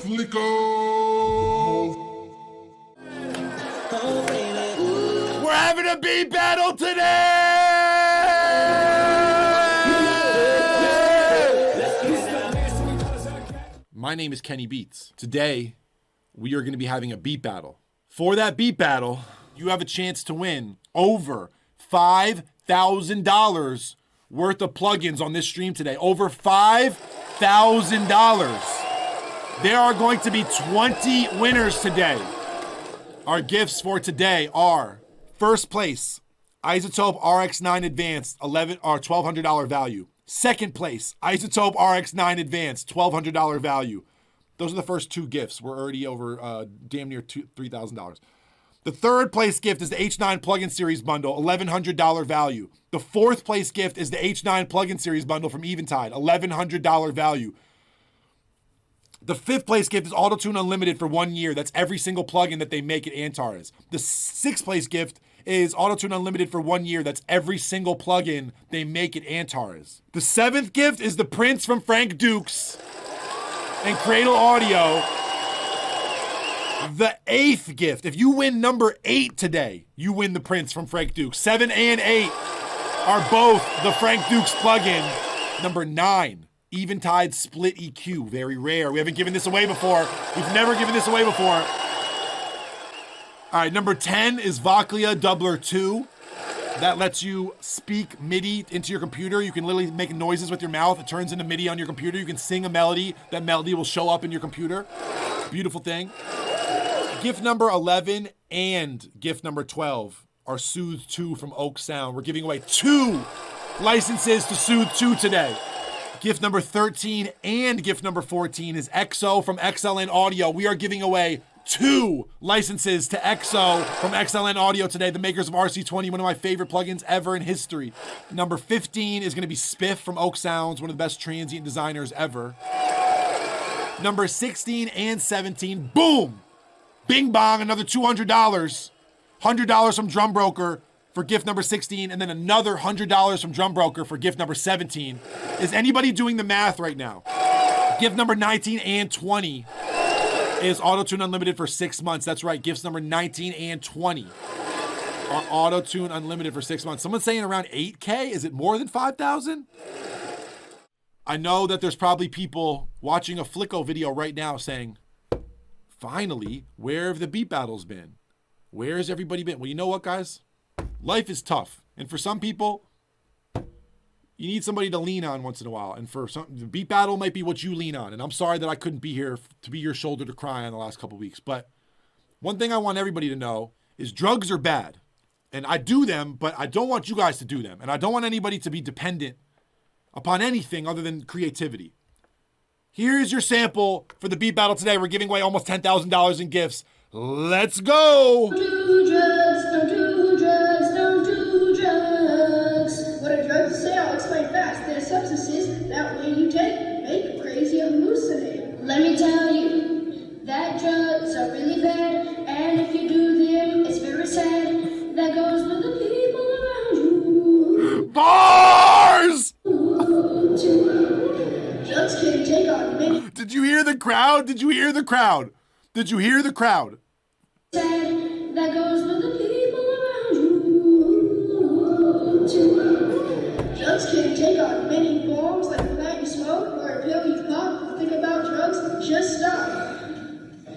FLIKO! We're having a beat battle today! My name is Kenny Beats. Today, we are going to be having a beat battle. For that beat battle, you have a chance to win over $5,000 worth of plugins on this stream today. Over $5,000. There are going to be 20 winners today. Our gifts for today are first place, Isotope RX9 Advanced, $1,200 value. Second place, Isotope RX9 Advanced, $1,200 value. Those are the first two gifts. We're already over damn near $3,000. The third place gift is the H9 Plugin Series Bundle, $1,100 value. The fourth place gift is the H9 Plugin Series Bundle from Eventide, $1,100 value. The fifth place gift is Auto-Tune Unlimited for 1 year. That's every single plugin that they make at Antares. The sixth place gift is Auto-Tune Unlimited for 1 year. That's every single plugin they make at Antares. The seventh gift is the Prince from Frank Dukes and Cradle Audio. The eighth gift, if you win number 8 today, you win the Prince from Frank Dukes. 7 and 8 are both the Frank Dukes plugin. Number 9, Eventide Split EQ, very rare. We haven't given this away before. We've never given this away before. All right, number 10 is Voclia Doubler 2. That lets you speak MIDI into your computer. You can literally make noises with your mouth. It turns into MIDI on your computer. You can sing a melody. That melody will show up in your computer. Beautiful thing. Gift number 11 and gift number 12 are Soothe 2 from Oak Sound. We're giving away 2 licenses to Soothe 2 today. Gift number 13 and gift number 14 is XO from XLN Audio. We are giving away 2 licenses to XO from XLN Audio today, the makers of RC20, one of my favorite plugins ever in history. Number 15 is going to be Spiff from Oak Sounds, one of the best transient designers ever. Number 16 and 17, boom! Bing bong, another $200. $100 from Drum Broker for gift number 16, and then another $100 from Drum Broker for gift number 17. Is anybody doing the math right now? Gift number 19 and 20 is Auto-Tune Unlimited for 6 months. That's right, gifts number 19 and 20 are Auto-Tune Unlimited for 6 months. Someone's saying around 8K? Is it more than 5,000? I know that there's probably people watching a FLIKO video right now saying, finally, where have the beat battles been? Where has everybody been? Well, you know what, guys? Life is tough. And for some people, you need somebody to lean on once in a while. And for some, the beat battle might be what you lean on. And I'm sorry that I couldn't be here to be your shoulder to cry on the last couple of weeks. But one thing I want everybody to know is drugs are bad. And I do them, but I don't want you guys to do them. And I don't want anybody to be dependent upon anything other than creativity. Here's your sample for the beat battle today. We're giving away almost $10,000 in gifts. Let's go! Don't do drugs, don't do drugs, don't do drugs. What are drugs to say? I'll explain fast. They're substances that when you take, make you crazy and hallucinate. Let me tell you that drugs are really bad, and if you do them, it's very sad. That goes with the people around you. Bars! Drugs can take on many. Did you hear the crowd? Did you hear the crowd? Did you hear the crowd? Sad. That goes with the people around you. Drugs can take on many forms, like a plant you smoke or a pill you pop. Think about drugs, just stop.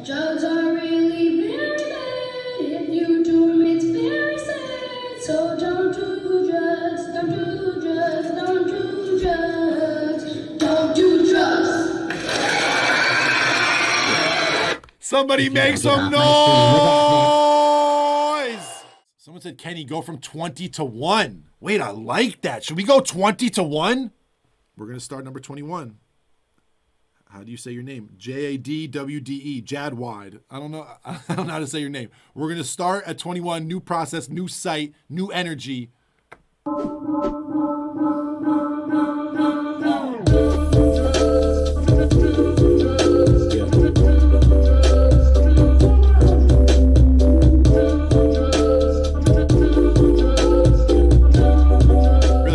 Drugs are really very bad. If you do them, it's very sad. So don't do drugs, don't do drugs, don't do drugs, don't do drugs. Somebody make some noise! Someone said, Kenny, go from 20 to 1. Wait, I like that. Should we go 20 to 1? We're going to start number 21. How do you say your name? JADWDE, JADWDE. I don't know how to say your name. We're going to start at 21, new process, new site, new energy.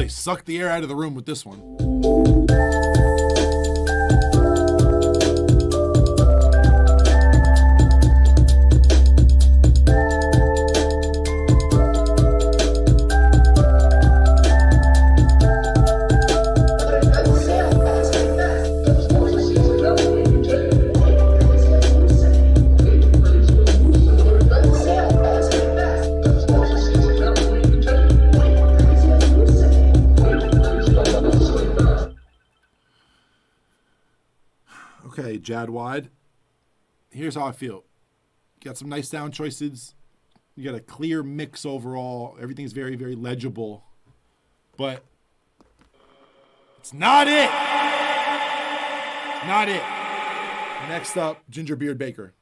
Suck the air out of the room with this one. JADWDE. Here's how I feel. You got some nice sound choices. You got a clear mix overall. Everything's very, very legible. But it's not it. It's not it. Next up, GINGERBEARDBAKER.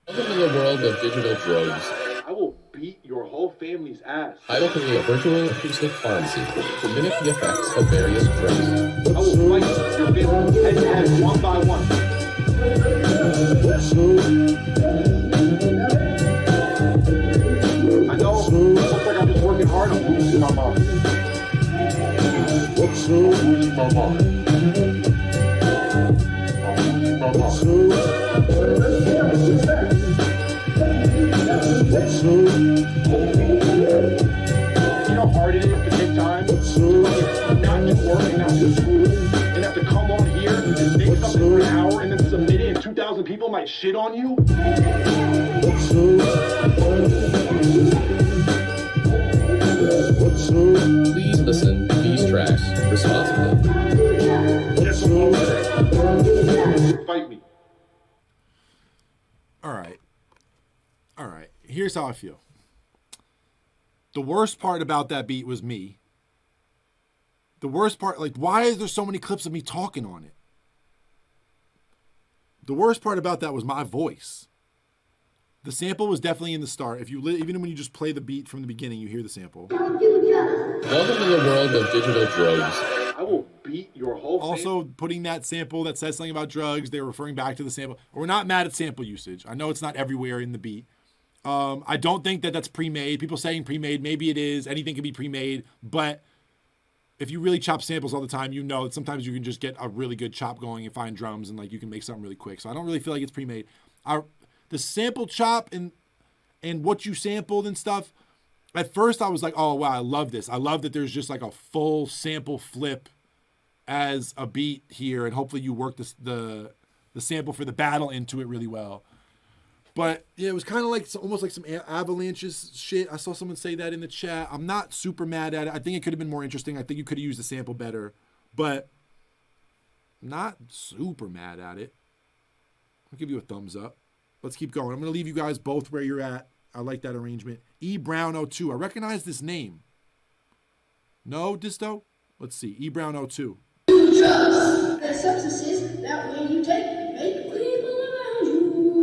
Welcome to the world of digital drugs. I will beat your whole family's ass. I open a virtual acoustic pharmacy to mimic the effects of various drugs. I will fight your family head to head, one by one. I know it looks like I'm just working hard. I'm losing my mind. I'm losing my mind. I'm losing my mind. You know how hard it is to take time to not do work and not do school and have to come on here and make something for an hour and then submit it and 2,000 people might shit on you? Please listen to these tracks responsibly. Yes, I'm over there. Fight me. All right. All right. Here's how I feel. The worst part about that beat was me. The worst part, like, why is there so many clips of me talking on it? The worst part about that was my voice. The sample was definitely in the start. If you even when you just play the beat from the beginning, you hear the sample. Welcome to the world of digital drugs. I will beat your whole Also, putting that sample that says something about drugs, they're referring back to the sample. We're not mad at sample usage. I know it's not everywhere in the beat. I don't think that that's pre-made. People saying pre-made, maybe it is. Anything can be pre-made. But if you really chop samples all the time, you know that sometimes you can just get a really good chop going and find drums and like you can make something really quick. So I don't really feel like it's pre-made. The sample chop and what you sampled and stuff, at first I was like, oh, wow, I love this. I love that there's just like a full sample flip as a beat here. And hopefully you work the sample for the battle into it really well. But yeah, it was kind of like almost like some avalanches shit. I saw someone say that in the chat. I'm not super mad at it. I think it could have been more interesting. I think you could have used the sample better, but not super mad at it. I'll give you a thumbs up. Let's keep going. I'm going to leave you guys both where you're at. I like that arrangement. E Brown 02. I recognize this name. No, Disto? Let's see. E Brown 02. Drugs and substances that when you take make people around you.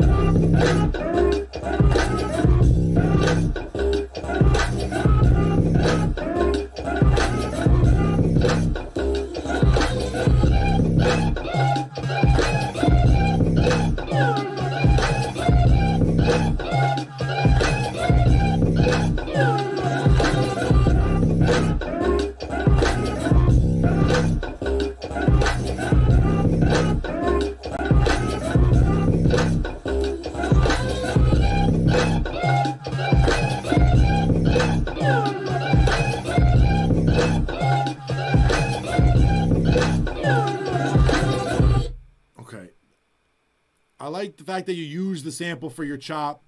I like the fact that you use the sample for your chop.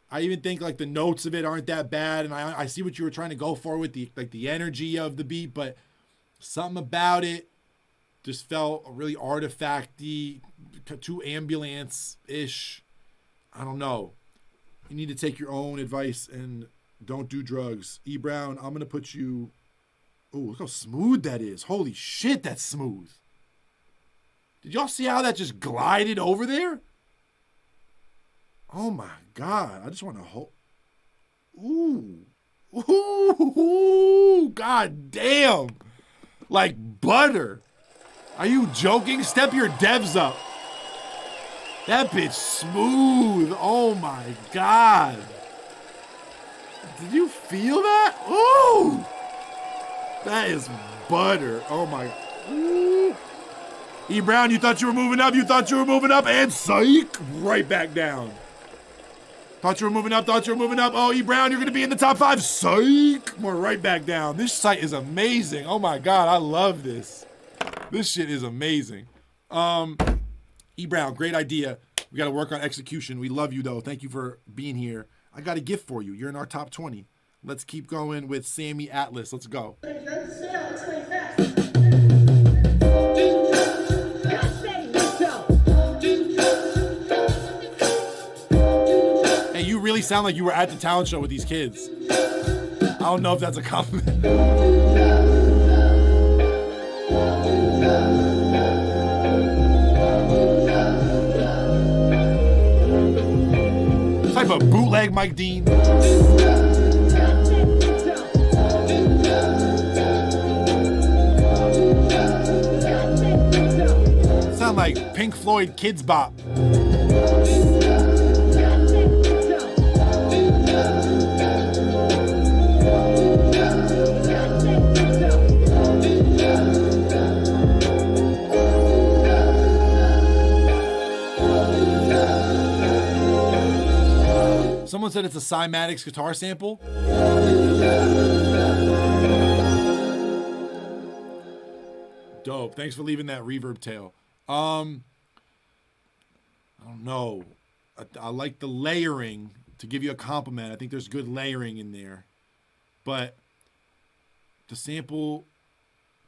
I even think like the notes of it aren't that bad, and I see what you were trying to go for with the energy of the beat, but something about it just felt really artifacty, too ambulance-ish. I don't know. You need to take your own advice and don't do drugs. E Brown, I'm gonna put you. Oh, look how smooth that is! Holy shit, that's smooth. Did y'all see how that just glided over there? Oh my God. I just want to hold. Ooh. Ooh. God damn. Like butter. Are you joking? Step your devs up. That bitch smooth. Oh my God. Did you feel that? Ooh. That is butter. Oh my. Ooh. E Brown, you thought you were moving up. You thought you were moving up. And psych. Right back down. Thought you were moving up, thought you were moving up. Oh, E Brown, you're going to be in the top 5. Psych. We're right back down. This site is amazing. Oh my God, I love this. This shit is amazing. E Brown, great idea. We got to work on execution. We love you though. Thank you for being here. I got a gift for you. You're in our top 20. Let's keep going with SAMMY ATLAS. Let's go. really sound like you were at the talent show with these kids. I don't know if that's a compliment. Type of bootleg Mike Dean. Sound like Pink Floyd Kids Bop. Someone said it's a cymatics guitar sample. Dope. Thanks for leaving that reverb tail. I don't know. I like the layering. To give you a compliment, I think there's good layering in there. But the sample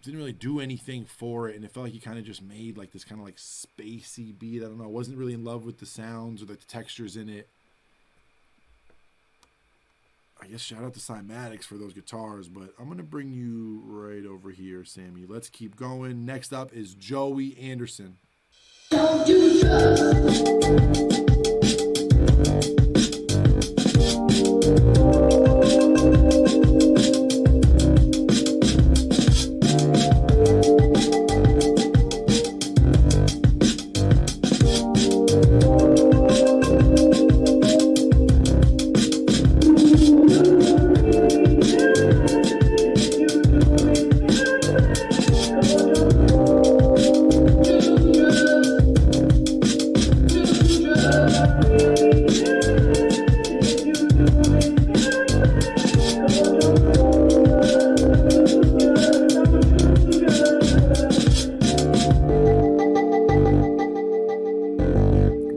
didn't really do anything for it, and it felt like he kind of just made like this kind of like spacey beat. I don't know. I wasn't really in love with the sounds or the textures in it. I guess shout out to Cymatics for those guitars, but I'm going to bring you right over here, Sammy. Let's keep going. Next up is Joey Anderson. Don't do drugs.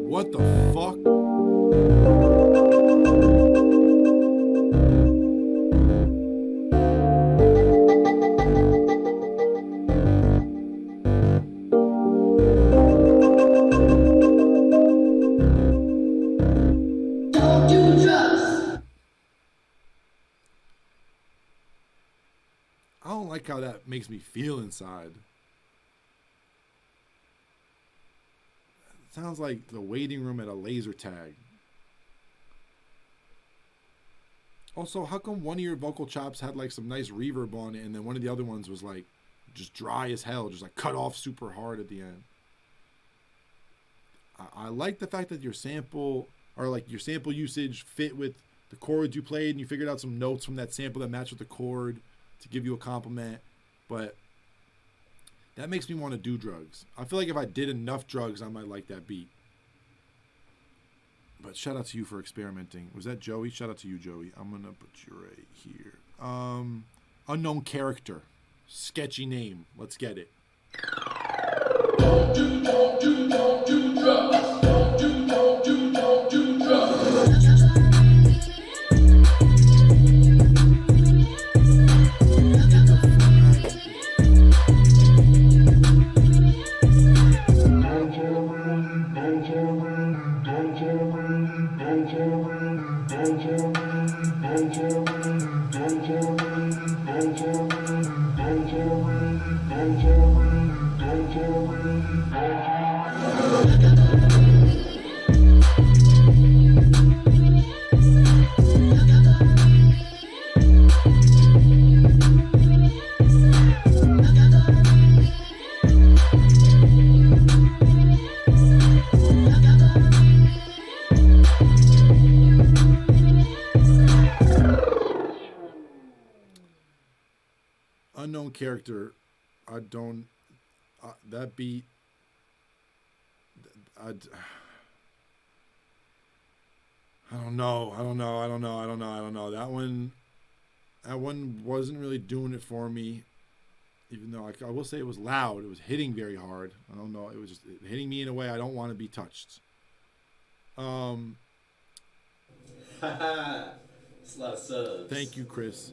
What the fuck? Don't do drugs. I don't like how that makes me feel inside. It sounds like the waiting room at a laser tag. Also, how come one of your vocal chops had like some nice reverb on it and then one of the other ones was like just dry as hell, just like cut off super hard at the end? I like the fact that your sample or like your sample usage fit with the chords you played and you figured out some notes from that sample that match with the chord to give you a compliment, but that makes me want to do drugs. I feel like if I did enough drugs, I might like that beat. But shout out to you for experimenting. Was that Joey? Shout out to you, Joey. I'm going to put you right here. Unknown Character. Sketchy name. Let's get it. Don't do drugs. Don't do drugs. Unknown Character. I don't. That beat. I don't know. That one wasn't really doing it for me. Even though I will say it was loud. It was hitting very hard. I don't know. It was just hitting me in a way I don't want to be touched. It's a lot of subs. Thank you, Chris.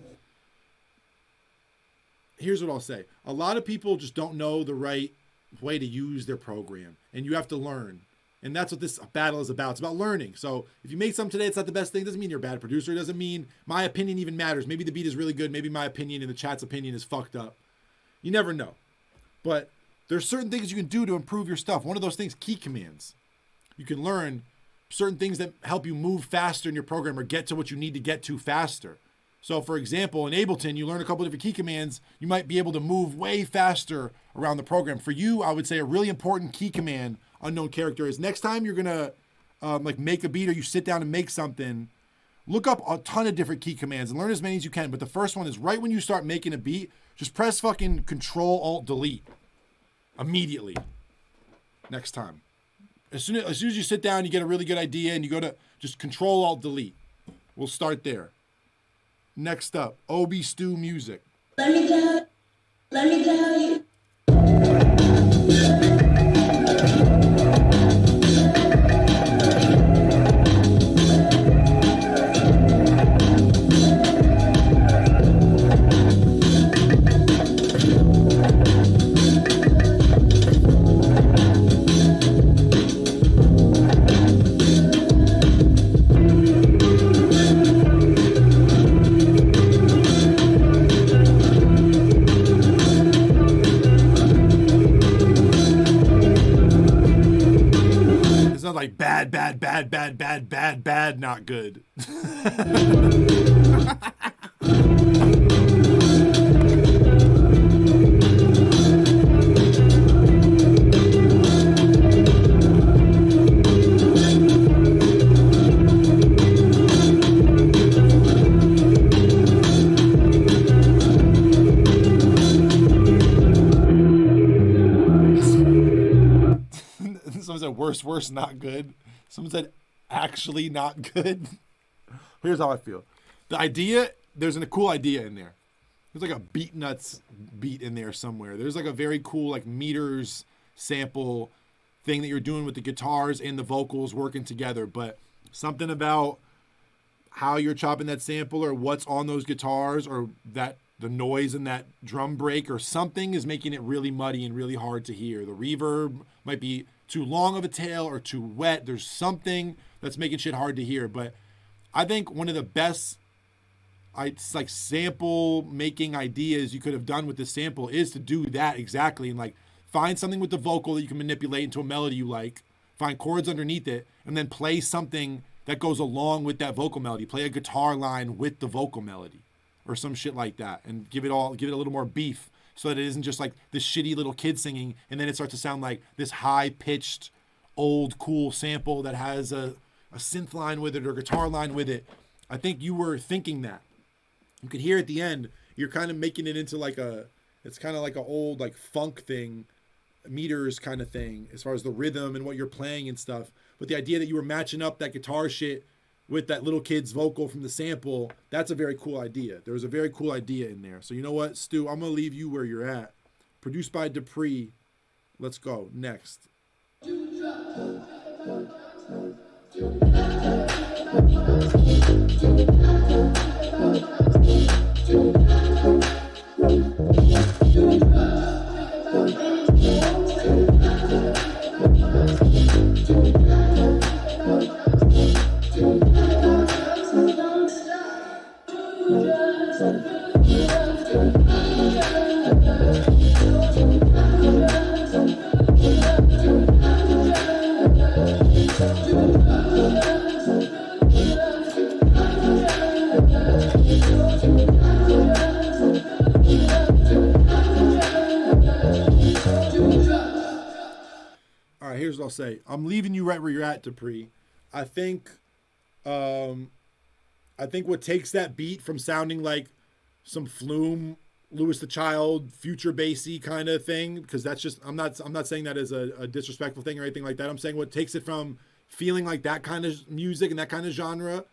Here's what I'll say. A lot of people just don't know the right way to use their program, and you have to learn. And that's what this battle is about. It's about learning. So if you make something today, it's not the best thing. It doesn't mean you're a bad producer. It doesn't mean my opinion even matters. Maybe the beat is really good. Maybe my opinion and the chat's opinion is fucked up. You never know. But there's certain things you can do to improve your stuff. One of those things, key commands. You can learn certain things that help you move faster in your program or get to what you need to get to faster. So for example, in Ableton, you learn a couple different key commands. You might be able to move way faster around the program. For you, I would say a really important key command, unknown character, is next time you're gonna like make a beat or you sit down and make something, look up a ton of different key commands and learn as many as you can. But the first one is right when you start making a beat, just press fucking Control-Alt-Delete immediately next time. As soon as you sit down, you get a really good idea and you go to just Control-Alt-Delete. We'll start there. Next up, OBE.STU.MUSIC. Let me tell you. Like bad, not good. Someone said worse, not good. Someone said actually not good. Here's how I feel. The idea, there's a cool idea in there. There's like a beat nuts beat in there somewhere. There's like a very cool like meters sample thing that you're doing with the guitars and the vocals working together. But something about how you're chopping that sample or what's on those guitars or that the noise in that drum break or something is making it really muddy and really hard to hear. The reverb might be too long of a tail or too wet. There's something that's making shit hard to hear. But I think one of the best like sample making ideas you could have done with this sample is to do that exactly and like find something with the vocal that you can manipulate into a melody you like, find chords underneath it, and then play something that goes along with that vocal melody. Play a guitar line with the vocal melody or some shit like that and give it a little more beef so that it isn't just like this shitty little kid singing and then it starts to sound like this high-pitched, old, cool sample that has a synth line with it or guitar line with it. I think you were thinking that. You could hear at the end, you're kind of making it into like it's kind of like an old like funk thing, meters kind of thing as far as the rhythm and what you're playing and stuff. But the idea that you were matching up that guitar shit with that little kid's vocal from the sample, that's a very cool idea. There was a very cool idea in there. So you know what, Stu, I'm going to leave you where you're at. Produced by Dupree. Let's go. Next. All right, here's what I'll say. I'm leaving you right where you're at, Dupree. I think what takes that beat from sounding like some Flume, Louis the Child, future bassy kind of thing, because that's just, I'm not saying that as a disrespectful thing or anything like that. I'm saying what takes it from feeling like that kind of music and that kind of genre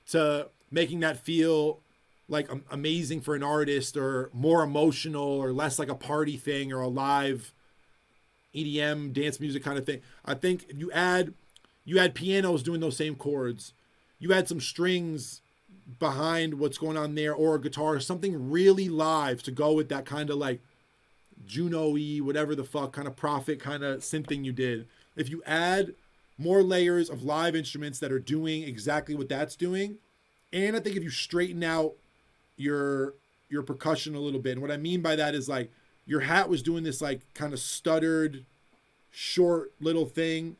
to making that feel like amazing for an artist or more emotional or less like a party thing or a live EDM dance music kind of thing. I think if you add pianos doing those same chords, you add some strings behind what's going on there or a guitar, something really live to go with that kind of like Juno-y, whatever the fuck kind of Prophet kind of synth thing you did. If you add more layers of live instruments that are doing exactly what that's doing. And I think if you straighten out your percussion a little bit, and what I mean by that is like your hat was doing this like kind of stuttered, short little thing.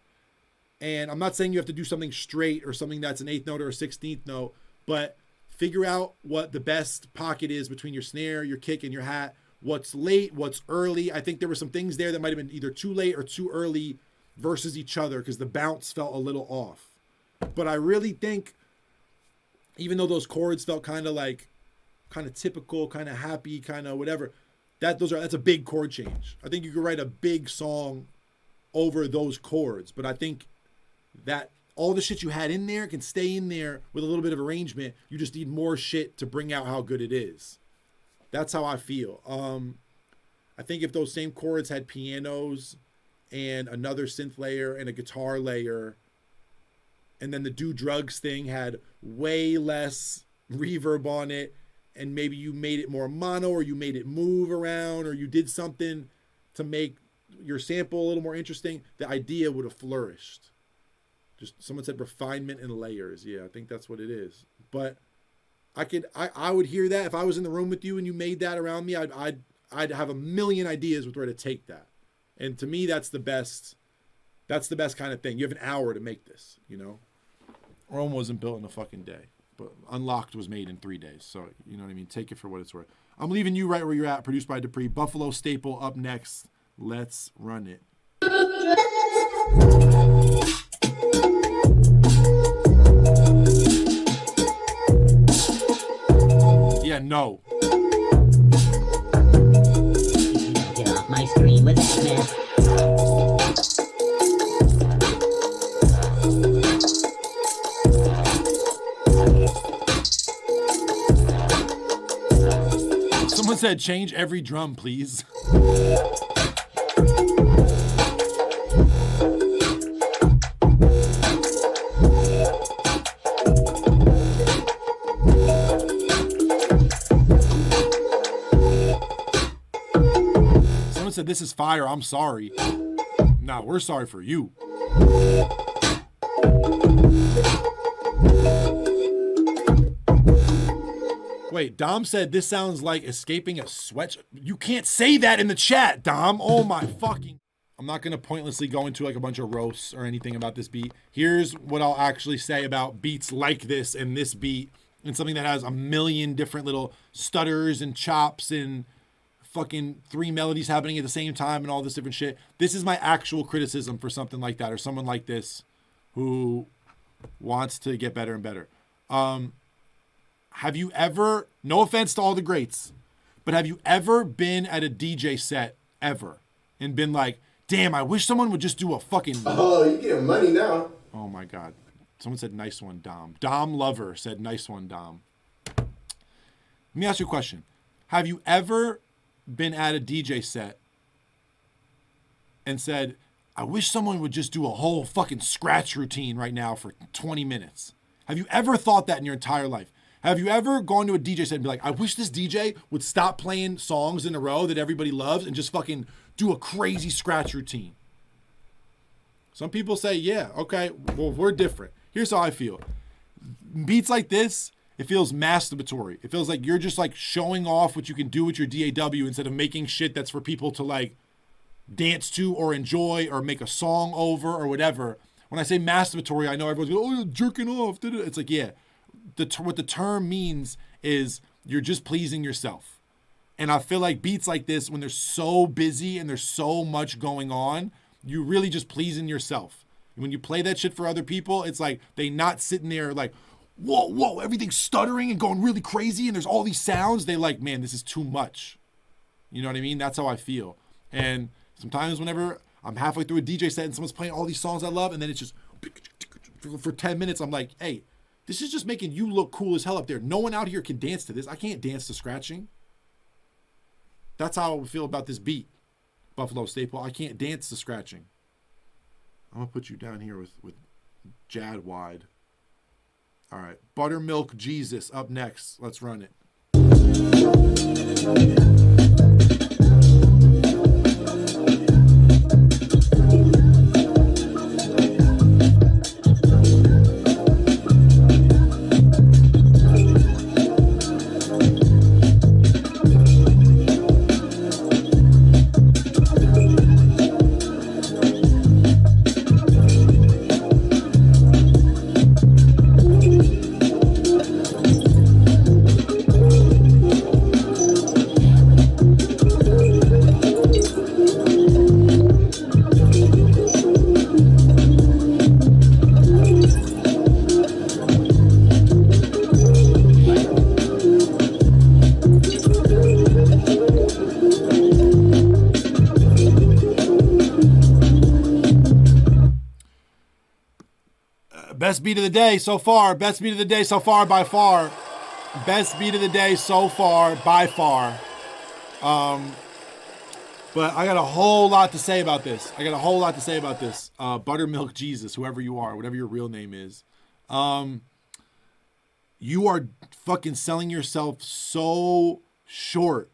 And I'm not saying you have to do something straight or something that's an 8th note or a 16th note, but figure out what the best pocket is between your snare, your kick, and your hat. What's late, what's early. I think there were some things there that might have been either too late or too early versus each other because the bounce felt a little off. But I really think, even though those chords felt kind of typical, kind of happy, kind of whatever, that's a big chord change. I think you could write a big song over those chords, but I think that all the shit you had in there can stay in there with a little bit of arrangement. You just need more shit to bring out how good it is. That's how I feel. I think if those same chords had pianos and another synth layer and a guitar layer, and then the Do Drugs thing had way less reverb on it, and maybe you made it more mono, or you made it move around, or you did something to make your sample a little more interesting, the idea would have flourished. Just someone said refinement and layers. Yeah, I think that's what it is. But I would hear that if I was in the room with you and you made that around me. I'd have a million ideas with where to take that. And to me, that's the best kind of thing. You have an hour to make this, you know. Rome wasn't built in a fucking day, but Unlocked was made in 3 days. So you know what I mean. Take it for what it's worth. I'm leaving you right where you're at. Produced by Dupree. Buffalo Staple up next. Let's run it. Yeah, no. Get off my screen with that mess. Someone said change every drum, please. Someone said this is fire. I'm sorry. Nah, we're sorry for you. Wait, Dom said this sounds like escaping a sweat. You can't say that in the chat, Dom. Oh my fucking. I'm not going to pointlessly go into like a bunch of roasts or anything about this beat. Here's what I'll actually say about beats like this and this beat and something that has a million different little stutters and chops and fucking 3 melodies happening at the same time and all this different shit. This is my actual criticism for something like that or someone like this who wants to get better and better. Have you ever, no offense to all the greats, but have you ever been at a DJ set ever and been like, damn, I wish someone would just do a fucking... Oh, you getting money now. Oh my God. Someone said, nice one, Dom. Dom Lover said, nice one, Dom. Let me ask you a question. Have you ever been at a DJ set and said, I wish someone would just do a whole fucking scratch routine right now for 20 minutes? Have you ever thought that in your entire life? Have you ever gone to a DJ set and be like, I wish this DJ would stop playing songs in a row that everybody loves and just fucking do a crazy scratch routine? Some people say, yeah, okay, well, we're different. Here's how I feel. Beats like this, it feels masturbatory. It feels like you're just like showing off what you can do with your DAW instead of making shit that's for people to like dance to or enjoy or make a song over or whatever. When I say masturbatory, I know everyone's going, oh, you're jerking off. It's like, yeah. What the term means is you're just pleasing yourself. And I feel like beats like this, when they're so busy and there's so much going on, you're really just pleasing yourself. When you play that shit for other people, it's like they not sitting there like, whoa, everything's stuttering and going really crazy and there's all these sounds. They like, man, this is too much. You know what I mean? That's how I feel. And sometimes whenever I'm halfway through a DJ set and someone's playing all these songs I love, and then it's just for 10 minutes, I'm like, hey, this is just making you look cool as hell up there. No one out here can dance to this. I can't dance to scratching. That's how I feel about this beat, Buffalo Staple. I can't dance to scratching. I'm going to put you down here with JADWDE. All right. Buttermilk Jesus up next. Let's run it. Best beat of the day so far. Best beat of the day so far by far. Best beat of the day so far by far. But I got a whole lot to say about this. Buttermilk Jesus, whoever you are, whatever your real name is. You are fucking selling yourself so short.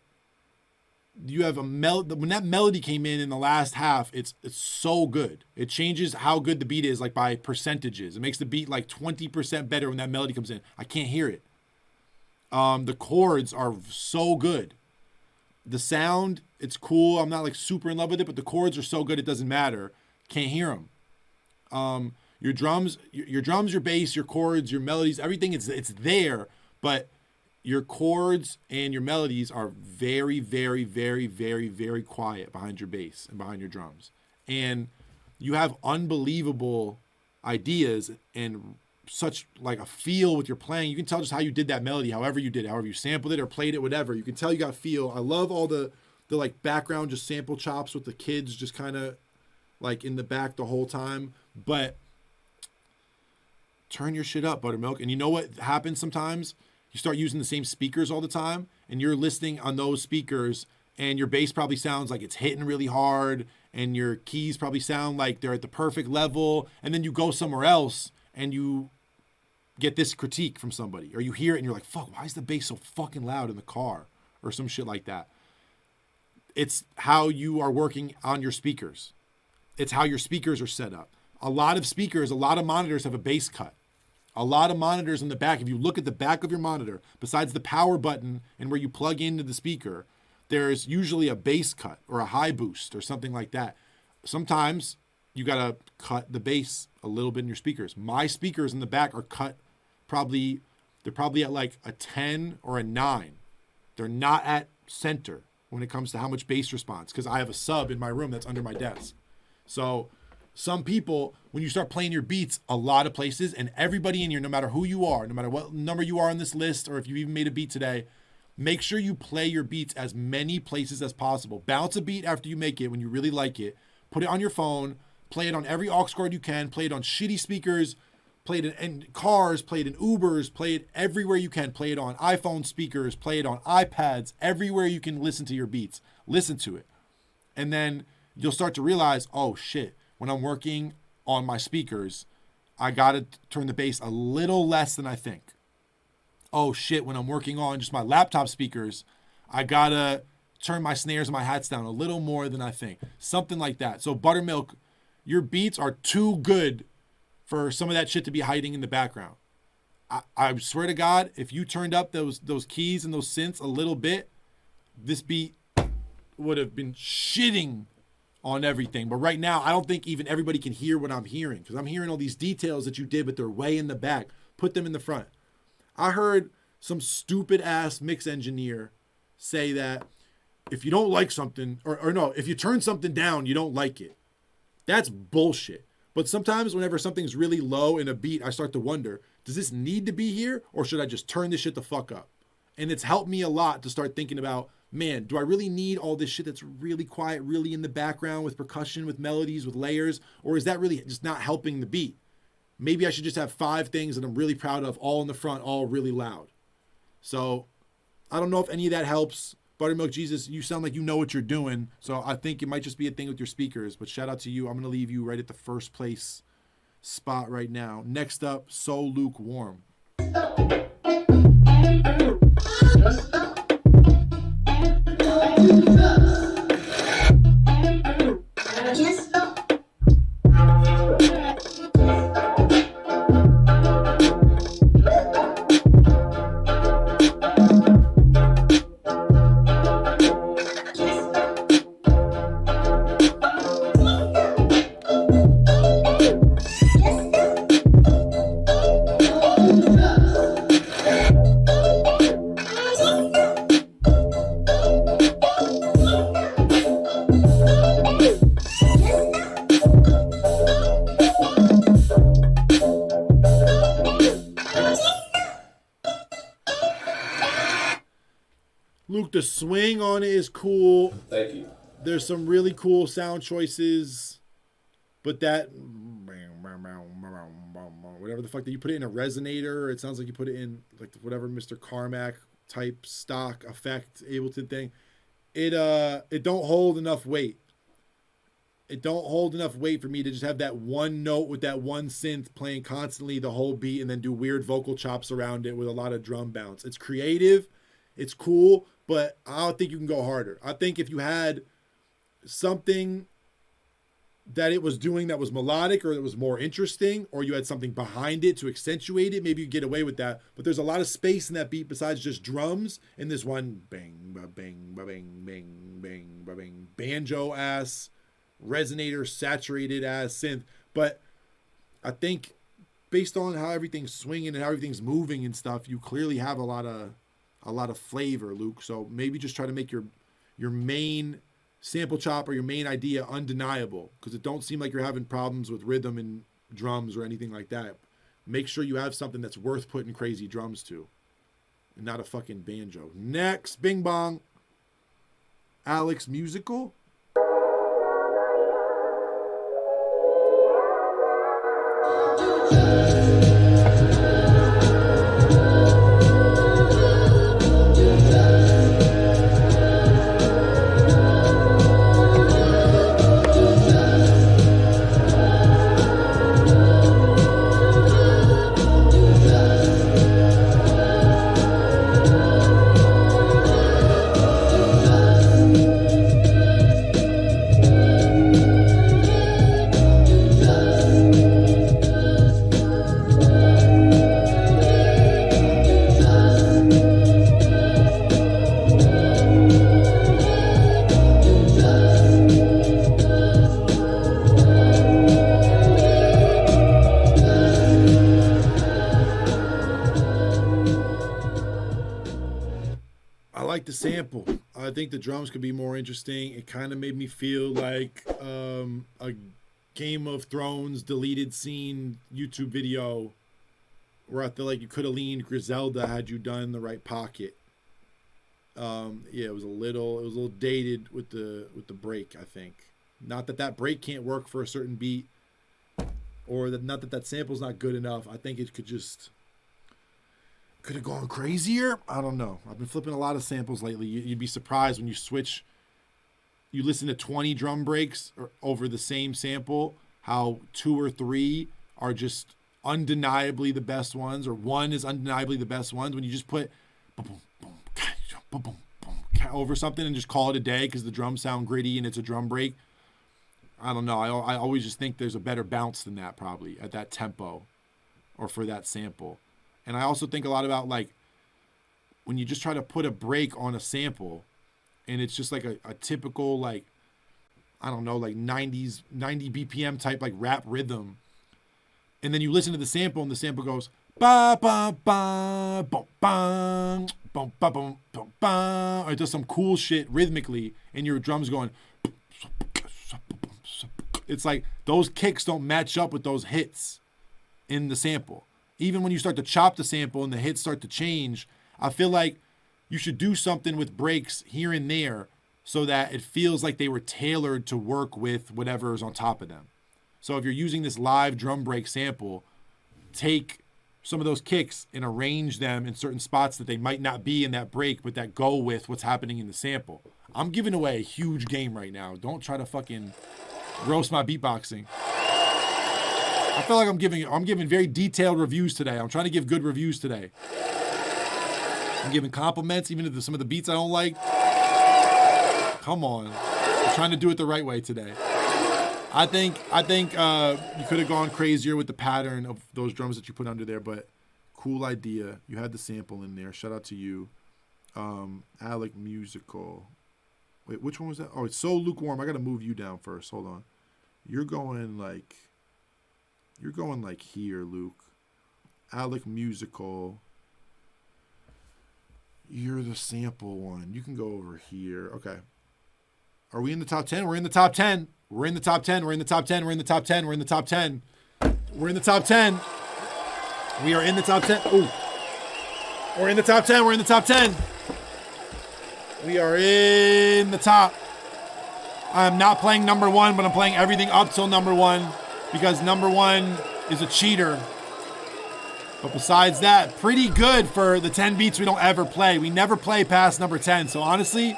You have when that melody came in the last half, it's so good. It changes how good the beat is, like by percentages. It makes the beat like 20% better when that melody comes in. I can't hear it. The chords are so good. The sound, it's cool. I'm not like super in love with it, but the chords are so good it doesn't matter. Can't hear them. Your drums, your bass, your chords, your melodies, everything it's there, but your chords and your melodies are very, very, very, very, very quiet behind your bass and behind your drums. And you have unbelievable ideas and such like a feel with your playing. You can tell just how you did that melody, however you did it, however you sampled it or played it, whatever. You can tell you got feel. I love all the like background, just sample chops with the kids just kind of like in the back the whole time. But turn your shit up, Buttermilk. And you know what happens sometimes? You start using the same speakers all the time and you're listening on those speakers and your bass probably sounds like it's hitting really hard and your keys probably sound like they're at the perfect level. And then you go somewhere else and you get this critique from somebody or you hear it and you're like, fuck, why is the bass so fucking loud in the car or some shit like that? It's how you are working on your speakers. It's how your speakers are set up. A lot of monitors have a bass cut. A lot of monitors in the back, if you look at the back of your monitor, besides the power button and where you plug into the speaker, there's usually a bass cut or a high boost or something like that. Sometimes you got to cut the bass a little bit in your speakers. My speakers in the back are cut they're probably at like a 10 or a 9. They're not at center when it comes to how much bass response because I have a sub in my room that's under my desk. So some people, when you start playing your beats a lot of places and everybody in here, no matter who you are, no matter what number you are on this list, or if you even made a beat today, make sure you play your beats as many places as possible. Bounce a beat after you make it when you really like it. Put it on your phone. Play it on every aux cord you can. Play it on shitty speakers. Play it in cars. Play it in Ubers. Play it everywhere you can. Play it on iPhone speakers. Play it on iPads. Everywhere you can listen to your beats. Listen to it. And then you'll start to realize, oh shit, when I'm working on my speakers, I got to turn the bass a little less than I think. Oh shit, when I'm working on just my laptop speakers, I got to turn my snares and my hats down a little more than I think. Something like that. So Buttermilk, your beats are too good for some of that shit to be hiding in the background. I swear to God, if you turned up those keys and those synths a little bit, this beat would have been shitting on everything. But right now, I don't think even everybody can hear what I'm hearing because I'm hearing all these details that you did, but they're way in the back. Put them in the front. I heard some stupid ass mix engineer say that if you don't like something, or no, if you turn something down, you don't like it. That's bullshit. But sometimes whenever something's really low in a beat, I start to wonder, does this need to be here or should I just turn this shit the fuck up? And it's helped me a lot to start thinking about, man, do I really need all this shit that's really quiet, really in the background with percussion, with melodies, with layers? Or is that really just not helping the beat? Maybe I should just have 5 things that I'm really proud of, all in the front, all really loud. So I don't know if any of that helps. Buttermilk Jesus, you sound like you know what you're doing. So I think it might just be a thing with your speakers. But shout out to you. I'm going to leave you right at the first place spot right now. Next up, SOLUKEWARM. Luke, the swing on it is cool. Thank you. There's some really cool sound choices, but that whatever the fuck that you put it in a resonator. It sounds like you put it in like whatever Mr. Carmack type stock effect Ableton thing. It don't hold enough weight. It don't hold enough weight for me to just have that one note with that one synth playing constantly the whole beat and then do weird vocal chops around it with a lot of drum bounce. It's creative, it's cool, but I don't think you can go harder. I think if you had something that it was doing that was melodic or that was more interesting, or you had something behind it to accentuate it, maybe you get away with that. But there's a lot of space in that beat besides just drums and this one bang, ba bang, ba bang, bang, bang, ba bang, banjo ass, resonator saturated ass synth. But I think based on how everything's swinging and how everything's moving and stuff, you clearly have a lot of flavor, Luke. So maybe just try to make your main sample chop or your main idea undeniable, because it don't seem like you're having problems with rhythm and drums or anything like that. Make sure you have something that's worth putting crazy drums to and not a fucking banjo. Next, bing bong. ALEC Musical. The sample. I think the drums could be more interesting. It kind of made me feel like a Game of Thrones deleted scene YouTube video where I feel like you could have leaned Griselda had you done the right pocket. Yeah, it was a little dated with the break, I think. Not that break can't work for a certain beat, or not that sample's not good enough. I think it could have gone crazier. I don't know. I've been flipping a lot of samples lately. You'd be surprised when you switch. You listen to 20 drum breaks over the same sample, how 2 or 3 are just undeniably the best ones, or 1 is undeniably the best ones. When you just put over something and just call it a day because the drums sound gritty and it's a drum break. I don't know. I always just think there's a better bounce than that probably at that tempo or for that sample. And I also think a lot about like when you just try to put a break on a sample and it's just like a typical, like, I don't know, like 90 BPM type like rap rhythm. And then you listen to the sample and the sample goes ba ba ba bum bum bum ba bum bum bum, or it does some cool shit rhythmically and your drums going. It's like those kicks don't match up with those hits in the sample. Even when you start to chop the sample and the hits start to change, I feel like you should do something with breaks here and there so that it feels like they were tailored to work with whatever is on top of them. So if you're using this live drum break sample, take some of those kicks and arrange them in certain spots that they might not be in that break, but that go with what's happening in the sample. I'm giving away a huge game right now. Don't try to fucking roast my beatboxing. I feel like I'm giving very detailed reviews today. I'm trying to give good reviews today. I'm giving compliments even to some of the beats I don't like. Come on. I'm trying to do it the right way today. I think you could have gone crazier with the pattern of those drums that you put under there, but cool idea. You had the sample in there. Shout out to you. ALEC Musical. Wait, which one was that? Oh, it's So Lukewarm. I got to move you down first. Hold on. You're going like here, Luke. ALEC Musical. You're the sample one. You can go over here. Okay. Are we in the top 10? We're in the top 10. We're in the top 10. We're in the top 10. We're in the top 10. We're in the top 10. We're in the top 10. We are in the top 10. Ooh. We're in the top 10. We're in the top 10. We are in the top. I'm not playing number 1, but I'm playing everything up till number 1 because number 1 is a cheater. But besides that, pretty good for the 10 beats we don't ever play. We never play past number 10. So honestly,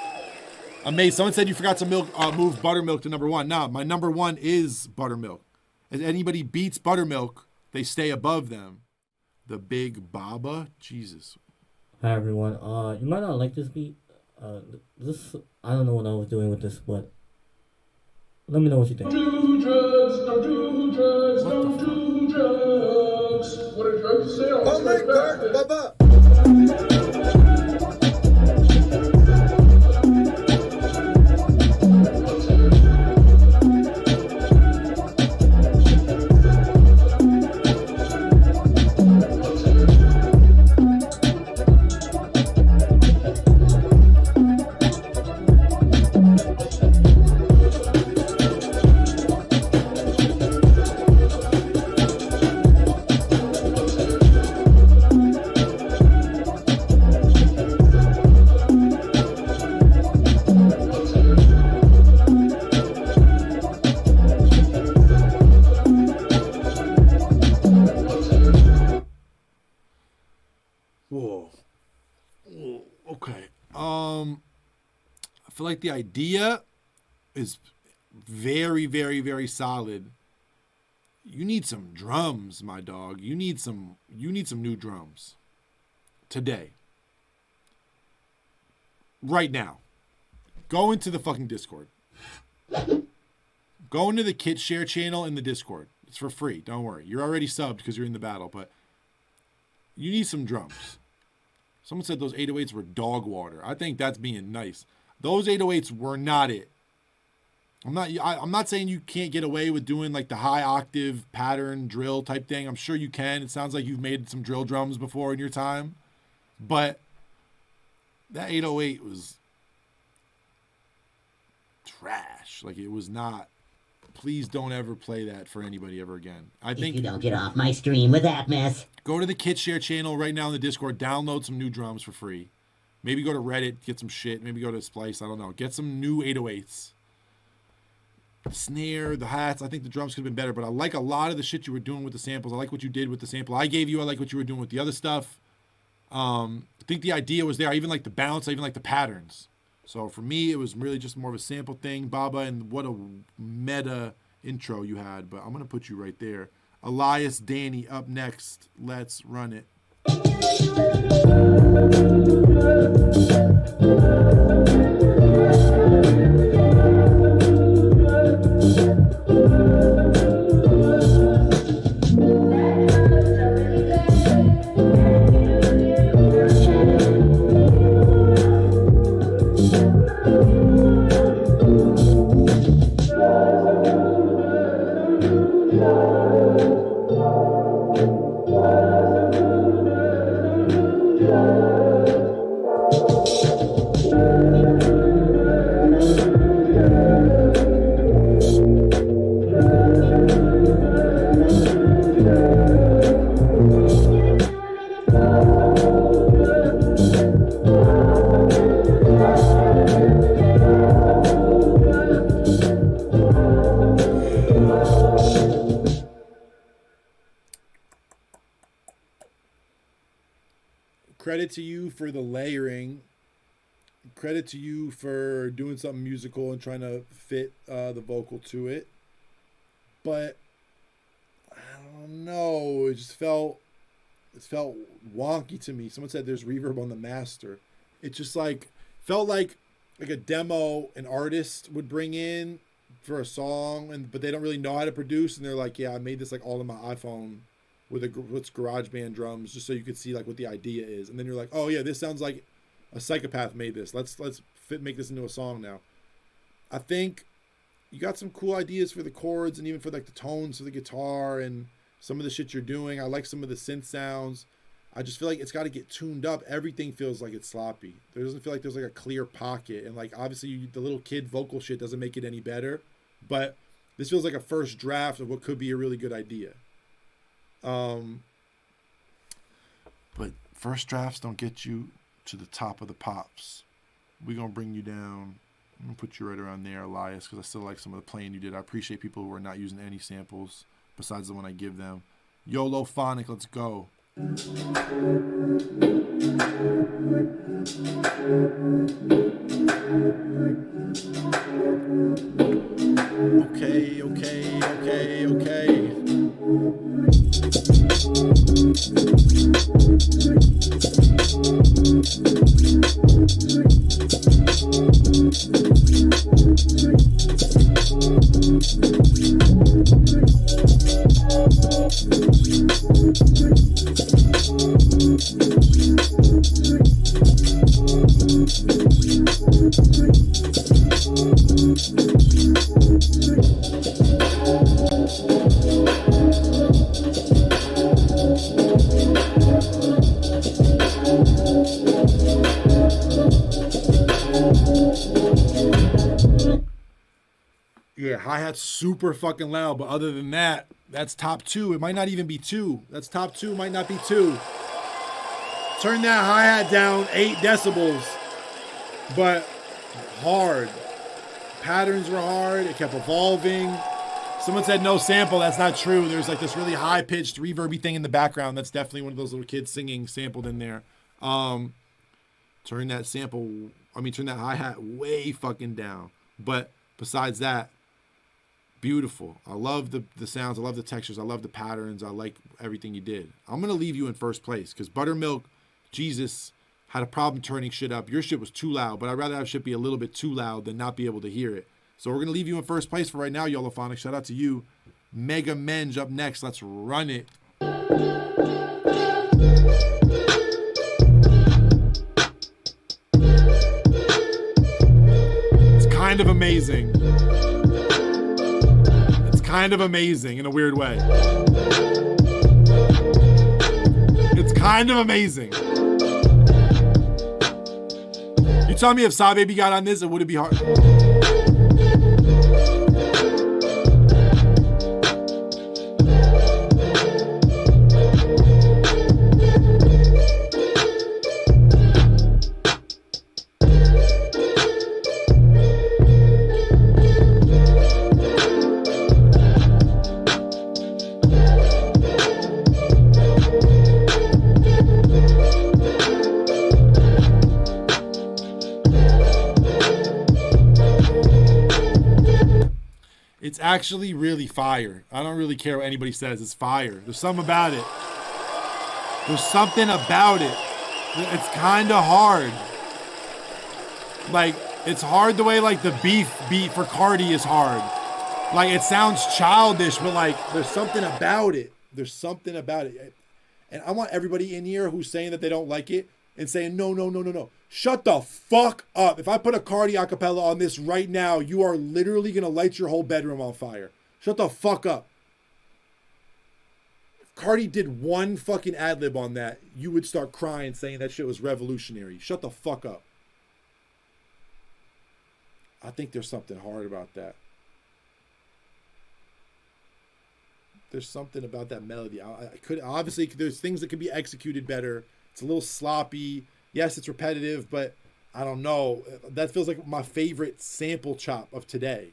amazed. Someone said you forgot to move Buttermilk to number 1. No, my number 1 is Buttermilk. If anybody beats Buttermilk, they stay above them. The Big Baba? Jesus. Hi everyone. You might not like this beat. This, I don't know what I was doing with this, but let me know what you think. Don't do drugs, don't do drugs, don't do drugs. What are drugs to say? Oh my God, Baba! Whoa. Okay. I feel like the idea is very, very, very solid. You need some drums, my dog. You need some new drums. Today. Right now. Go into the fucking Discord. Go into the Kit Share channel in the Discord. It's for free. Don't worry. You're already subbed because you're in the battle, but you need some drums. Someone said those 808s were dog water. I think that's being nice. Those 808s were not it. I'm not saying you can't get away with doing like the high octave pattern drill type thing. I'm sure you can. It sounds like you've made some drill drums before in your time. But that 808 was trash. Like, it was not. Please don't ever play that for anybody ever again. I think If you don't get off my stream with that mess. Go to the Kit Share channel right now in the Discord. Download some new drums for free. Maybe go to Reddit, get some shit. Maybe go to Splice. I don't know. Get some new 808s. The snare, the hats. I think the drums could have been better, but I like a lot of the shit you were doing with the samples. I like what you did with the sample I gave you. I like what you were doing with the other stuff. I think the idea was there. I even like the bounce. I even like the patterns. So for me, it was really just more of a sample thing, Baba, and what a meta intro you had. But I'm going to put you right there. ELIASDANI up next. Let's run it. Credit to you for the layering. Credit to you for doing something musical and trying to fit the vocal to it. But I don't know. It felt wonky to me. Someone said there's reverb on the master. It just felt like a demo an artist would bring in for a song, but they don't really know how to produce, and they're like, yeah, I made this like all on my iPhone with GarageBand drums, just so you could see like what the idea is. And then you're like, oh yeah, this sounds like a psychopath made this. Let's make this into a song now. I think you got some cool ideas for the chords and even for like the tones of the guitar and some of the shit you're doing. I like some of the synth sounds. I just feel like it's got to get tuned up. Everything feels like it's sloppy. There doesn't feel like there's like a clear pocket. And like, obviously the little kid vocal shit doesn't make it any better, but this feels like a first draft of what could be a really good idea. But first drafts don't get you to the top of the pops. We're going to bring you down. I'm going to put you right around there, Elias, because I still like some of the playing you did. I appreciate people who are not using any samples besides the one I give them. YOLOPHONIK, let's go. Okay, okay, okay, okay. Yeah, hi-hat's super fucking loud, but other than that, that's top 2. It might not even be 2. That's top 2, might not be 2. Turn that hi-hat down 8 decibels, but hard. Patterns were hard, it kept evolving. Someone said no sample, that's not true. There's like this really high-pitched reverby thing in the background. That's definitely one of those little kids singing sampled in there. Turn that hi-hat way fucking down. But besides that, beautiful. I love the sounds. I love the textures. I love the patterns. I like everything you did. I'm going to leave you in first place because BUTTERMILK Jesus had a problem turning shit up. Your shit was too loud, but I'd rather have shit be a little bit too loud than not be able to hear it. So we're going to leave you in first place for right now, YOLOPHONIK. Shout out to you. MEGAMENGE up next. Let's run it. It's kind of amazing. Kind of amazing in a weird way. It's kind of amazing. You tell me if Saw Baby got on this, it would be hard. It's actually really fire. I don't really care what anybody says. It's fire. There's something about it. There's something about it. It's kind of hard. Like, it's hard the way, like, the beef beat for Cardi is hard. Like, it sounds childish, but, like, there's something about it. There's something about it. And I want everybody in here who's saying that they don't like it and saying, no. Shut the fuck up. If I put a Cardi acapella on this right now, you are literally going to light your whole bedroom on fire. Shut the fuck up. If Cardi did one fucking ad-lib on that, you would start crying saying that shit was revolutionary. Shut the fuck up. I think there's something hard about that. There's something about that melody. I could obviously, there's things that could be executed better. It's a little sloppy. Yes, it's repetitive, but I don't know. That feels like my favorite sample chop of today.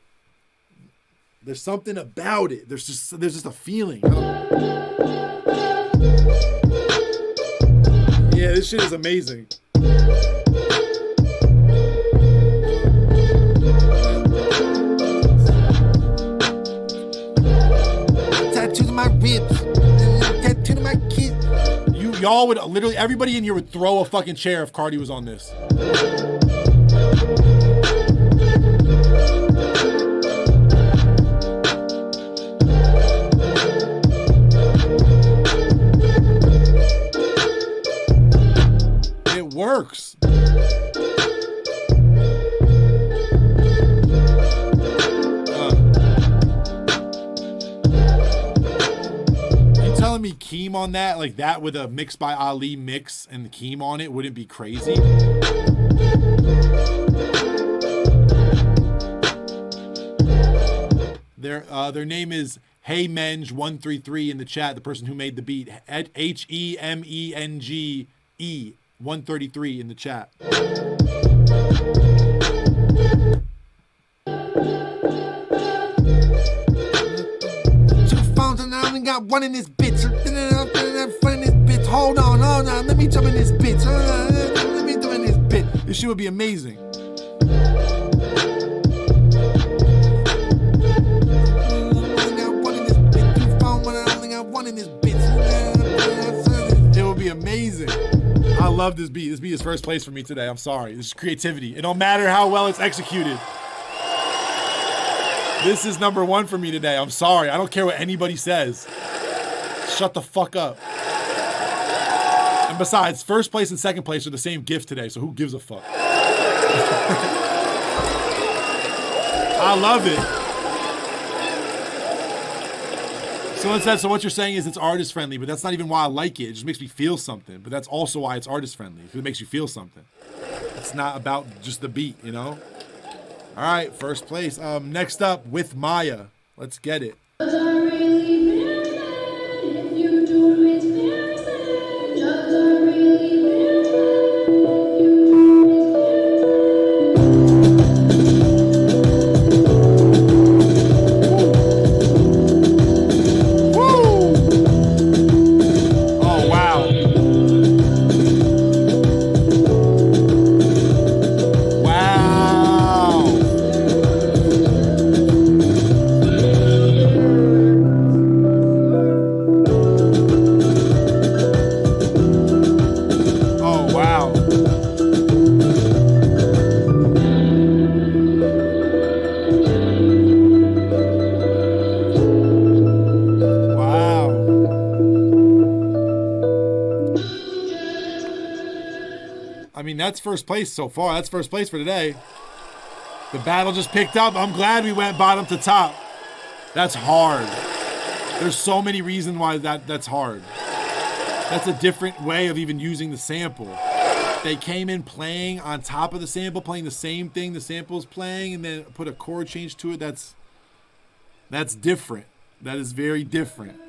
There's something about it. There's just a feeling. Yeah, this shit is amazing. Tattoo to my ribs. Tattoo to my kids. Y'all would literally, everybody in here would throw a fucking chair if Cardi was on this. It works. Me Keem on that, like that with a Mixed by Ali mix and the Keem on it wouldn't be crazy. Their name is Hey Menge 133 in the chat, the person who made the beat. At HEMENGE 133 in the chat. got one in this bitch. Fun in this bitch. Hold on. Let me jump in this bitch. Let me do in this bitch. This shit would be amazing. It would be amazing. I love this beat. This beat is first place for me today. I'm sorry. This is creativity. It don't matter how well it's executed. This is number one for me today. I'm sorry. I don't care what anybody says. Shut the fuck up. And besides, first place and second place are the same gift today, so who gives a fuck? I love it. So what you're saying is it's artist friendly, but that's not even why I like it. It just makes me feel something. But that's also why it's artist friendly, because it makes you feel something. It's not about just the beat, you know? All right, first place. Next up, with Maya. Let's get it. That's first place so far. That's first place for today. The battle just picked up. I'm glad we went bottom to top. That's hard. There's so many reasons why that's hard. That's a different way of even using the sample. They came in playing on top of the sample, playing the same thing the sample's playing, and then put a chord change to it. That's different. That is very different.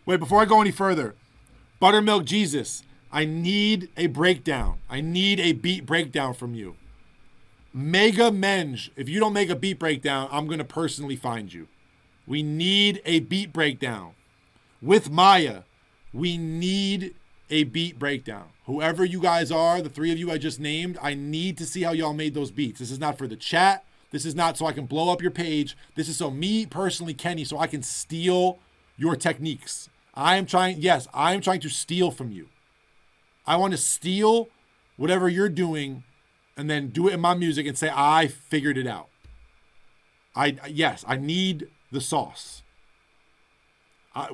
Wait, before I go any further, Buttermilk Jesus, I need a breakdown. I need a beat breakdown from you. MEGAMENGE, if you don't make a beat breakdown, I'm going to personally find you. We need a beat breakdown. With Maya, we need a beat breakdown. Whoever you guys are, the three of you I just named, I need to see how y'all made those beats. This is not for the chat. This is not so I can blow up your page. This is so me personally, Kenny, so I can steal your techniques. I am trying to steal from you. I want to steal whatever you're doing and then do it in my music and say, I figured it out. I need the sauce.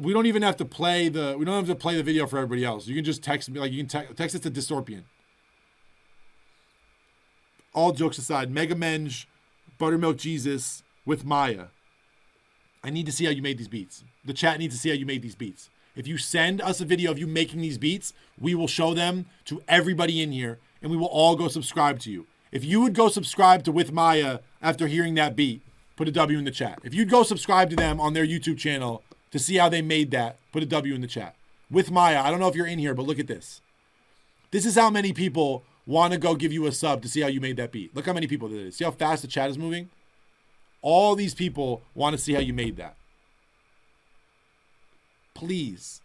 We don't even have to play the video for everybody else. You can just text me, like you can text it to Dysorpian. All jokes aside, MEGAMENGE, Buttermilk Jesus with Maya. I need to see how you made these beats. The chat needs to see how you made these beats. If you send us a video of you making these beats, we will show them to everybody in here, and we will all go subscribe to you. If you would go subscribe to With Maya after hearing that beat, put a W in the chat. If you'd go subscribe to them on their YouTube channel to see how they made that, put a W in the chat. With Maya, I don't know if you're in here, but look at this. This is how many people want to go give you a sub to see how you made that beat. Look how many people did it. See how fast the chat is moving? All these people want to see how you made that. Please,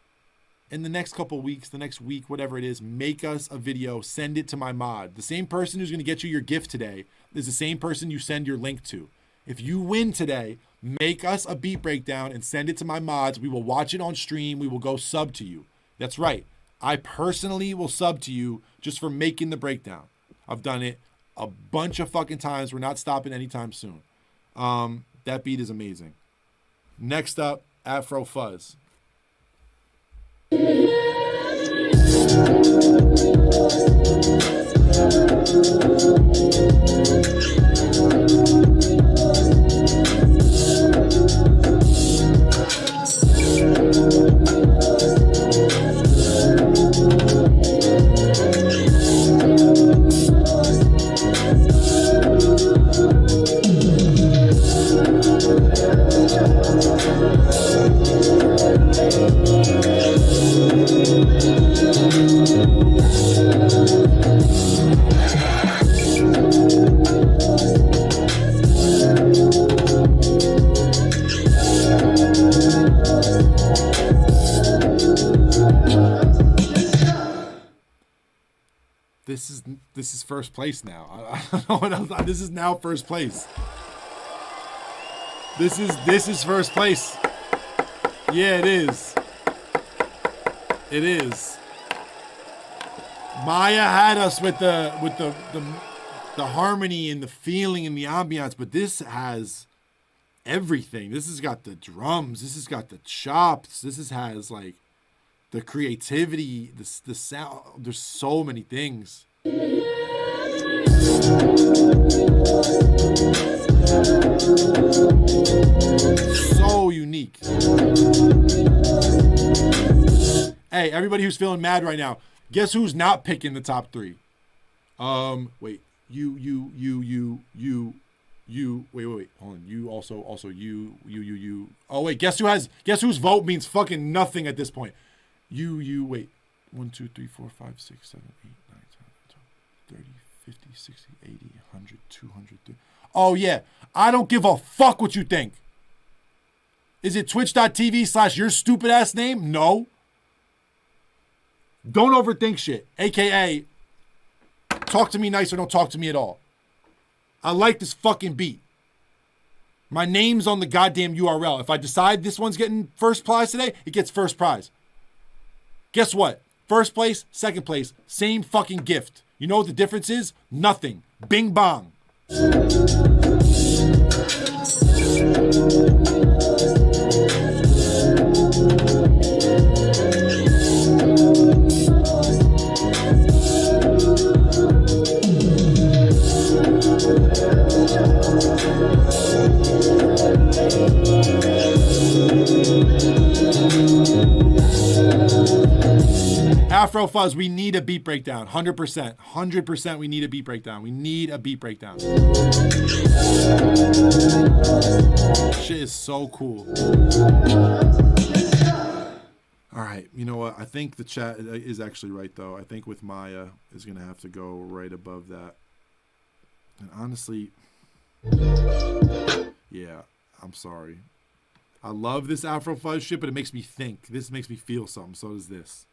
in the next couple weeks, the next week, whatever it is, make us a video, send it to my mod. The same person who's going to get you your gift today is the same person you send your link to. If you win today, make us a beat breakdown and send it to my mods. We will watch it on stream. We will go sub to you. That's right. I personally will sub to you just for making the breakdown. I've done it a bunch of fucking times. We're not stopping anytime soon. That beat is amazing. Next up, AEROFUZZ. this is first place now. I don't know what else. This is now first place. This is first place. Yeah, it is. It is. Maya had us with the harmony and the feeling and the ambiance, but this has everything. This has got the drums. This has got the chops. This has like the creativity, the sound. There's so many things. So unique. Hey, everybody who's feeling mad right now, guess who's not picking the top 3? Wait, you, wait, hold on. You also, you. Oh, wait, guess whose vote means fucking nothing at this point? You, wait. 1, 2, 3, 4, 5, 6, 7, 8, 9, 10, 12, 30, 50, 60, 80, 100, 200, 300. Oh, yeah. I don't give a fuck what you think. Is it twitch.tv/your stupid ass name? No. Don't overthink shit. AKA, talk to me nice or don't talk to me at all. I like this fucking beat. My name's on the goddamn URL. If I decide this one's getting first prize today, it gets first prize. Guess what? First place, second place, same fucking gift. You know what the difference is? Nothing. Bing bong. AFROFUZZ, we need a beat breakdown. 100%. 100% we need a beat breakdown. We need a beat breakdown. Shit is so cool. All right, you know what? I think the chat is actually right, though. I think with Maya is going to have to go right above that. And honestly, yeah, I'm sorry. I love this AFROFUZZ shit, but it makes me think. This makes me feel something. So does this.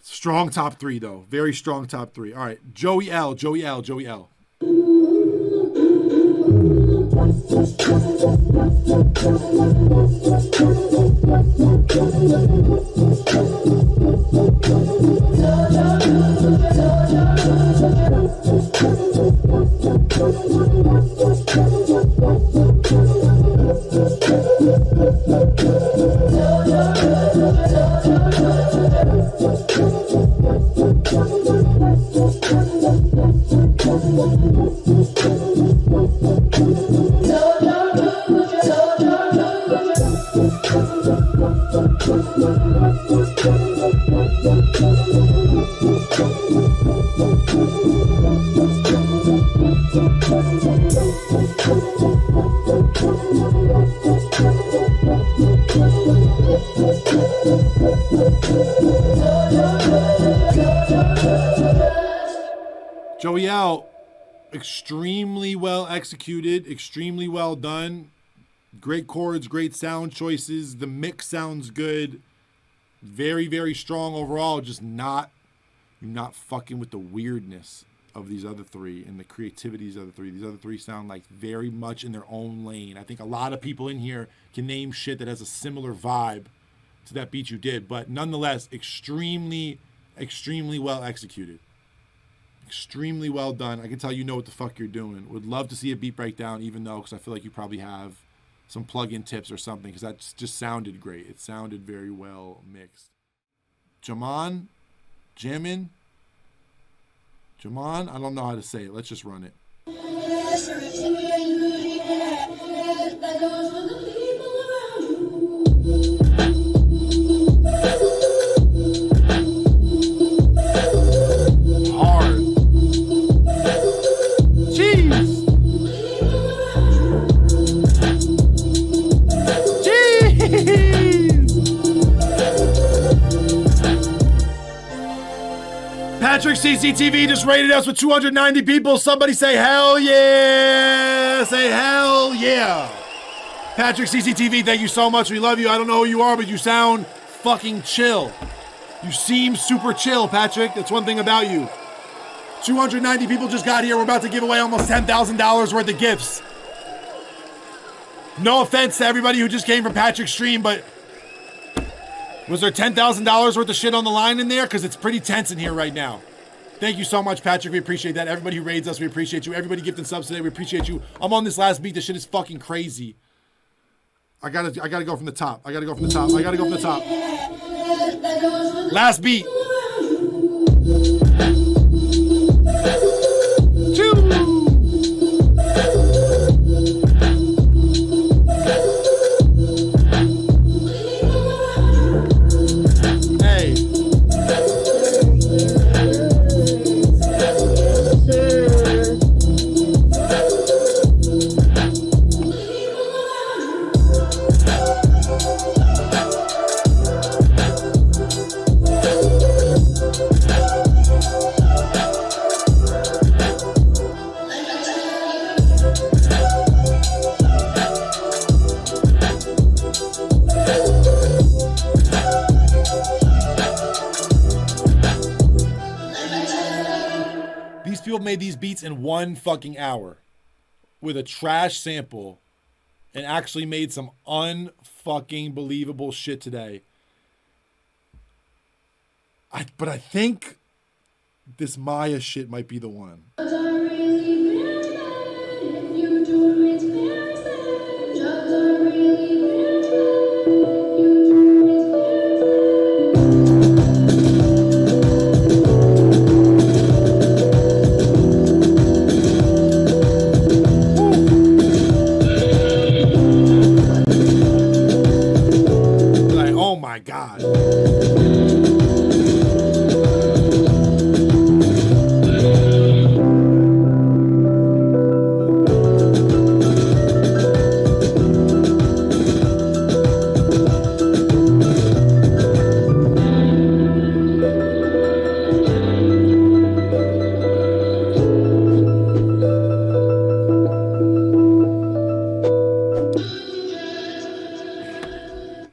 Strong top 3, though. Very strong top 3. All right, Joey L. Joey L, extremely well executed, extremely well done. Great chords, great sound choices. The mix sounds good. Very, very strong overall. Just not fucking with the weirdness of these other 3 and the creativity of these other 3. These other 3 sound like very much in their own lane. I think a lot of people in here can name shit that has a similar vibe to that beat you did, but nonetheless, extremely, extremely well executed. Extremely well done. I can tell you know what the fuck you're doing. Would love to see a beat breakdown, even though, because I feel like you probably have some plug-in tips or something, because that just sounded great. It sounded very well mixed. Jaman? I don't know how to say it. Let's just run it. Hard. Jeez. Patrick CCTV just rated us with 290 people. Somebody say hell yeah. Say hell yeah. Patrick CCTV, thank you so much. We love you. I don't know who you are, but you sound fucking chill. You seem super chill, Patrick. That's one thing about you. 290 people just got here. We're about to give away almost $10,000 worth of gifts. No offense to everybody who just came from Patrick's stream, but was there $10,000 worth of shit on the line in there? Because it's pretty tense in here right now. Thank you so much, Patrick. We appreciate that. Everybody who raids us, we appreciate you. Everybody gifting subs today, we appreciate you. I'm on this last beat. This shit is fucking crazy. I gotta go from the top. I gotta go from the top. I gotta go from the top. Last beat. 2. Hey. Made these beats in 1 fucking hour with a trash sample and actually made some unfucking believable shit today. But I think this Maya shit might be the one. God.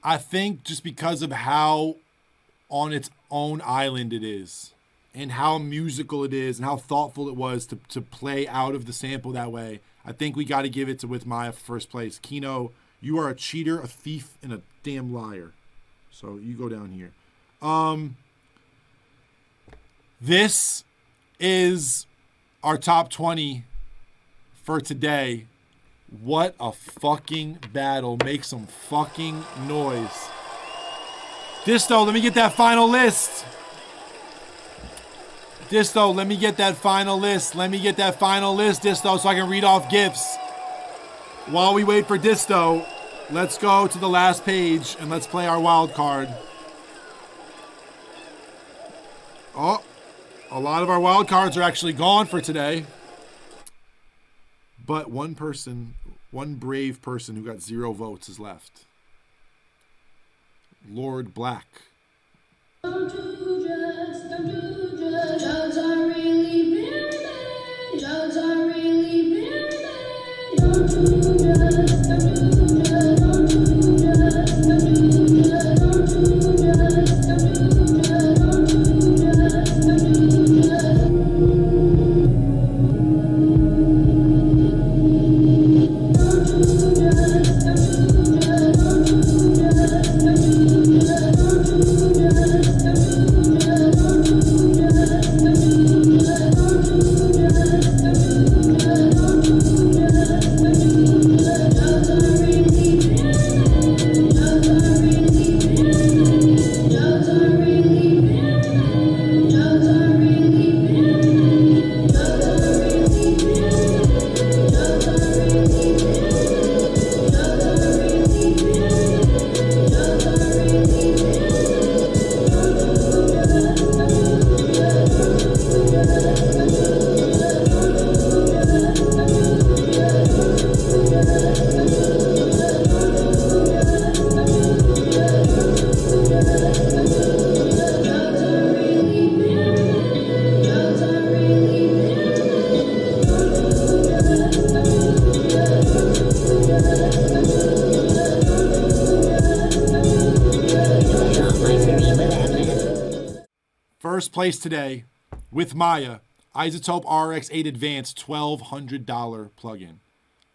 I think just because of how on its own island it is and how musical it is and how thoughtful it was to play out of the sample that way, I think we got to give it to With Maya for first place. Kino, you are a cheater, a thief, and a damn liar. So you go down here. This is our top 20 for today. What a fucking battle. Make some fucking noise. Disto, let me get that final list. Disto, let me get that final list. Let me get that final list, Disto, so I can read off gifts. While we wait for Disto, let's go to the last page and let's play our wild card. Oh, a lot of our wild cards are actually gone for today. But one brave person who got 0 votes is left. Lord Black. Don't do drugs, don't do drugs. Drugs are really very bad. Drugs are really very bad. Don't do drugs, don't do drugs. Don't do drugs, don't do drugs. Don't do drugs, don't do drugs. Don't do drugs, don't do drugs. First place today, With Maya, Isotope RX8 Advanced $1,200 plugin.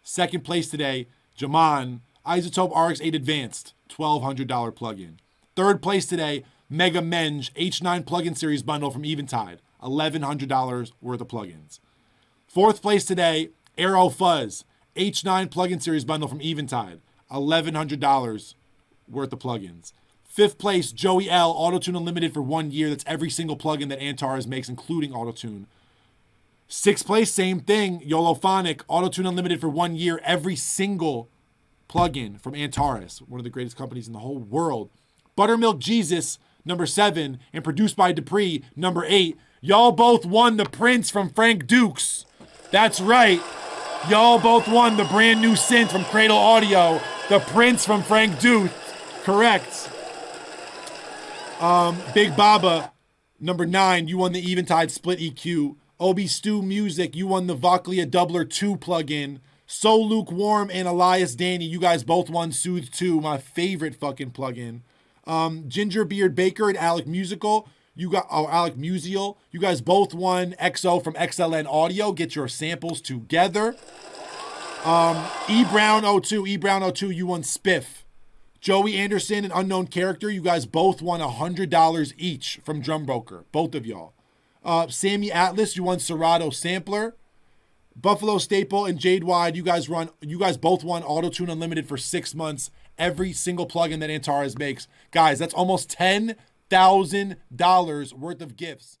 Second place today, JAMAN, Isotope RX8 Advanced $1,200 plugin. Third place today, MEGAMENGE H9 plugin series bundle from Eventide, $1,100 worth of plugins. Fourth place today, AEROFUZZ H9 plugin series bundle from Eventide, $1,100 worth of plugins. Fifth place, Joey L Autotune Unlimited for 1 year. That's every single plugin that Antares makes, including Autotune. Sixth place, same thing, YOLOPHONIK Autotune Unlimited for 1 year. Every single plugin from Antares, one of the greatest companies in the whole world. BUTTERMILK Jesus, number 7, and produced by Dupree, number 8. Y'all both won the Prince from Frank Dukes. That's right. Y'all both won the brand new synth from Cradle Audio, the Prince from Frank Dukes. Correct. Big Baba, number 9, you won the Eventide Split EQ. OBE.STU.MUSIC, you won the Voclia Doubler 2 plugin. SOLUKEWARM and ELIASDANI, you guys both won Soothe 2, my favorite fucking plugin. GINGERBEARDBAKER and ALEC Musical, ALEC Musial, you guys both won XO from XLN Audio. Get your samples together. eBrown02, you won Spiff. Joey Anderson and Unknown Character, you guys both won $100 each from Drumbroker, both of y'all. SAMMY ATLAS, you won Serato Sampler. Buffalo Staple and JADWDE, you guys both won Autotune Unlimited for 6 months. Every single plugin that Antares makes. Guys, that's almost $10,000 worth of gifts.